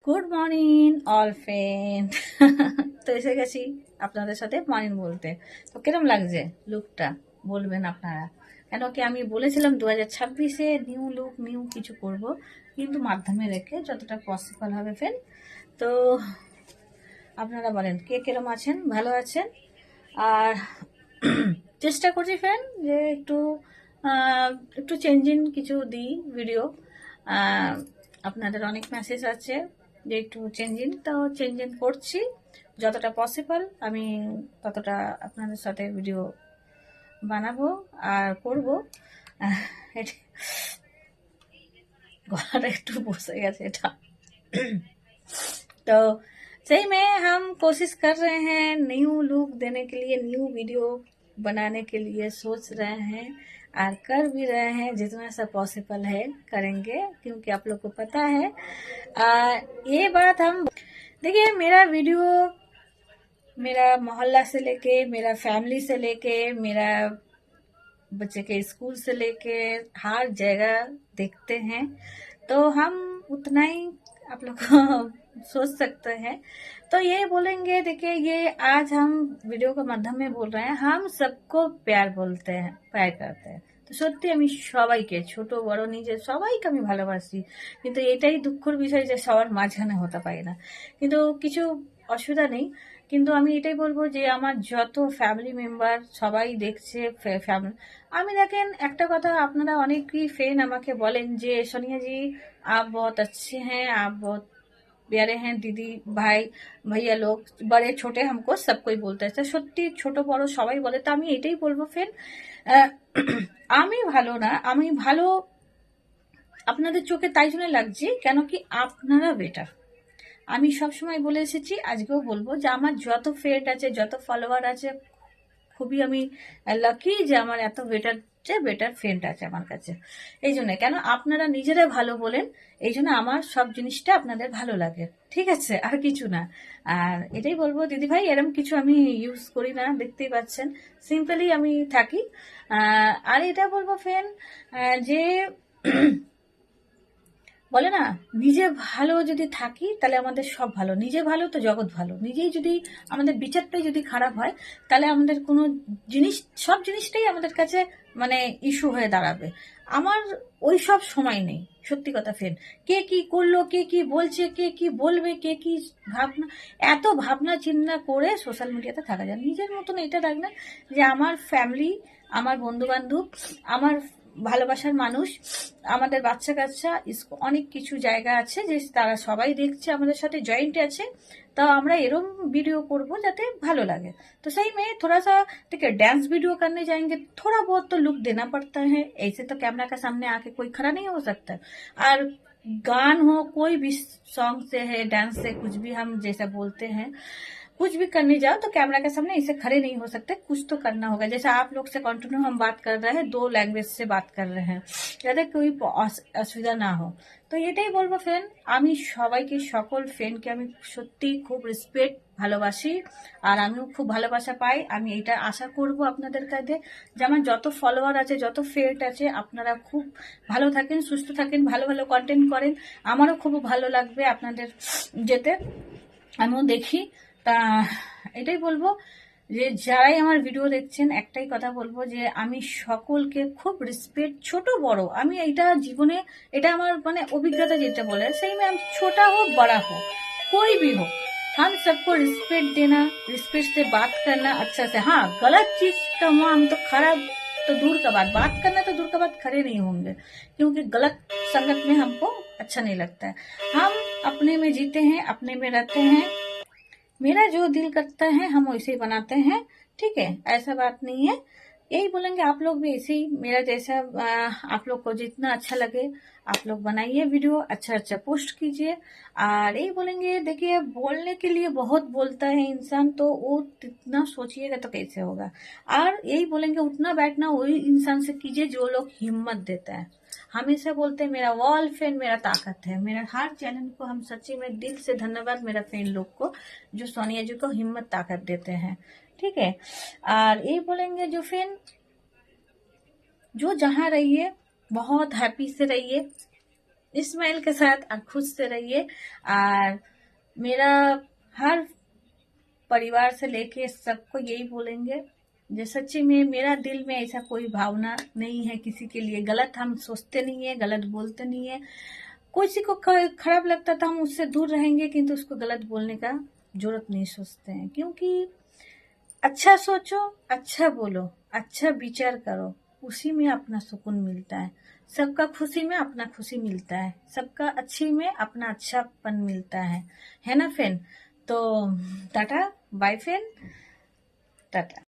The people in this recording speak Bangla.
Good morning all friend. তো এসে গেছি আপনাদের সাথে মর্নিং বলতে। তো কিরম লাগছে লুকটা বলবেন আপনারা। কেন কি আমি বলেছিলাম 2026-এ নিউ লুক নিউ কিছু করব, কিন্তু মাধ্যমে রেখে যতটা পসিবল হবে ফ্রেন্ড। তো আপনারা বলেন কে কিরম আছেন, ভালো আছেন? আর চেষ্টা করছি ফ্রেন্ড যে একটু চেঞ্জিং কিছু দিই ভিডিও। আপনাদের অনেক মেসেজ আছে যে একটু চেঞ্জিং, তো চেঞ্জিং করছি যতটা পসিবল। আমি ততটা আপনাদের সাথে ভিডিও বানাবো আর করব। গলাটা একটু বসে গেছে এটা। तो सही में हम कोशिश कर रहे हैं न्यू लुक देने के लिए, न्यू वीडियो बनाने के लिए सोच रहे हैं और कर भी रहे हैं। जितना सा पॉसिबल है करेंगे, क्योंकि आप लोग को पता है ये बात हम देखिए, मेरा वीडियो मेरा मोहल्ला से लेके, मेरा फैमिली से लेके, मेरा बच्चे के स्कूल से लेके हर जगह देखते हैं, तो हम उतना ही आप लोग को सोच सकते हैं। तो ये बोलेंगे, देखिए ये आज हम वीडियो के माध्यम में बोल रहे हैं, हम सबको प्यार बोलते हैं, प्यार करते हैं। তো সত্যি আমি সবাইকে, ছোট বড় নিজে সবাইকে আমি ভালোবাসি, কিন্তু এটাই দুঃখের বিষয় যে সবার মাঝখানে হতে পারি না। কিন্তু কিছু অসুবিধা নেই, কিন্তু আমি এটাই বলবো যে আমার যত ফ্যামিলি মেম্বার সবাই দেখছে ফ্যামিলি। আমি দেখেন একটা কথা, আপনারা অনেকেই ফ্রেন্ড আমাকে বলেন যে सोनिया जी आप बहुत अच्छे हैं, आप बहुत प्यारे हैं, दीदी भाई भैया लोग बड़े छोटे हमको सब कोई बोलते हैं। সত্যি ছোট বড় সবাই বলে। তো আমি এটাই বলবো ফ্রেন্ড, আমি ভালো না, আমি ভালো আপনাদের চোখে তাই জন্য লাগছে কেন কি আপনারা বেটার। আমি সবসময় বলে এসেছি, আজকেও বলবো যে আমার যত ফ্রেন্ড আছে, যত ফলোয়ার আছে, খুবই আমি লাকি যে আমার এত বেটার ফ্রেন্ড আছে আমার কাছে। এই জন্য কেন আপনারা নিজেরা ভালো বলেন, এই জন্য আমার সব জিনিসটা আপনাদের ভালো লাগে, ঠিক আছে, আর কিছু না। আর এটাই বলবো দিদি ভাই, এরকম কিছু আমি ইউজ করি না, দেখতেই পাচ্ছেন সিম্পলি আমি থাকি। আর এটা বলবো ফ্রেন্ড যে বলে না, নিজে ভালো যদি থাকি তাহলে আমাদের সব ভালো, নিজে ভালো তো জগৎ ভালো। নিজেই যদি আমাদের বিচারটাই যদি খারাপ হয়, তাহলে আমাদের কোনো জিনিস, সব জিনিসটাই আমাদের কাছে মানে ইস্যু হয়ে দাঁড়াবে। আমার ওই সব সময় নেই, সত্যি কথা ফ্রেন্ড। কে কি করলো, কে কি বলছে, কে কি বলবে, কে কি ভাবনা, এত ভাবনা চিন্তা করে সোশ্যাল মিডিয়াতে থাকা যায়। নিজের মতন এটা রাখবেন যে আমার ফ্যামিলি, আমার বন্ধু বান্ধব, আমার ভালোবাসার মানুষ, আমাদের বাচ্চা কাচ্চা, অনেক কিছু জায়গা আছে যে তারা সবাই দেখছে, আমাদের সাথে জয়েন্ট আছে। तो আমরা এরম वीडियो করব যাতে ভালো লাগে। तो सही में थोड़ा सा देखिए, डांस वीडियो करने जाएंगे थोड़ा बहुत तो लुक देना पड़ता है, ऐसे तो कैमरा के सामने आके कोई खड़ा नहीं हो सकता। और गान हो, कोई भी सॉन्ग से है, डांस से, कुछ भी हम जैसा बोलते हैं, कुछ भी करने जाओ तो कैमरा के सामने ऐसे खड़े नहीं हो सकते, कुछ तो करना होगा। जैसे आप लोग से कंटिन्यू हम बात कर रहे हैं, 2 लैंग्वेज से बात कर रहे हैं, যাতে कोई অসুবিধা না हो। তো এটাই বলবো ফ্রেন্ড, আমি সবাইকে, সকল ফ্রেন্ডকে আমি সত্যি খুব রেসপেক্ট, ভালোবাসি। আর আমিও খুব ভালোবাসা পাই। আমি এটা আশা করব আপনাদের কাছে যে আমার যত ফলোয়ার আছে, যত ফ্রেন্ড আছে, আপনারা খুব ভালো থাকেন, সুস্থ থাকেন, ভালো ভালো কন্টেন্ট করেন। আমারও খুব ভালো লাগবে আপনাদের যেতে, আমিও দেখি। তা এটাই বলবো যে যারাই আমার ভিডিও দেখছেন, একটাই কথা বলবো যে আমি সকলকে খুব রেসপেক্ট, ছোট বড়, আমি এইটা জীবনে, এটা আমার মানে অভিজ্ঞতা যেটা বলে, সেই में हम छोटा हो बड़ा हो कोई भी हो, हम सबको रिस्पेक्ट देना, रिस्पेक्ट से बात करना अच्छा से। हाँ, गलत चीज का हुआ हम तो खराब, तो दूर का बात करना तो दूर का बात, खड़े नहीं होंगे, क्योंकि गलत संगत में हमको अच्छा नहीं लगता है। हम अपने में जीते हैं, अपने में रहते हैं, मेरा जो दिल करता है हम वैसे ही बनाते हैं, ठीक है, ऐसा बात नहीं है। यही बोलेंगे आप लोग भी ऐसे ही, मेरा जैसा आप लोग को जितना अच्छा लगे आप लोग बनाइए वीडियो, अच्छा अच्छा पोस्ट कीजिए। और यही बोलेंगे, देखिए बोलने के लिए बहुत बोलता है इंसान, तो वो इतना सोचिएगा तो कैसे होगा। और यही बोलेंगे, उठना बैठना वही इंसान से कीजिए जो लोग हिम्मत देता है। हमेशा बोलते हैं मेरा वॉल फैन मेरा ताकत है। मेरा हर चैनल को हम सच्ची में दिल से धन्यवाद मेरा फैन लोग को, जो सोनिया जी को हिम्मत ताकत देते हैं, ठीक है। और ये बोलेंगे जो फैन, जो जहाँ रहिए बहुत हैप्पी से रहिए, स्माइल के साथ और खुश से रहिए। और मेरा हर परिवार से लेके सबको यही बोलेंगे, जो सच्ची में मेरा दिल में ऐसा कोई भावना नहीं है किसी के लिए गलत, हम सोचते नहीं है, गलत बोलते नहीं है। किसी को खराब लगता तो हम उससे दूर रहेंगे, किंतु उसको गलत बोलने का जरूरत नहीं सोचते हैं। क्योंकि अच्छा सोचो, अच्छा बोलो, अच्छा विचार करो, उसी में अपना सुकून मिलता है। सबका खुशी में अपना खुशी मिलता है, सबका अच्छी में अपना अच्छापन मिलता है ना फ्रेंड। तो टाटा बाय फ्रेंड, टाटा।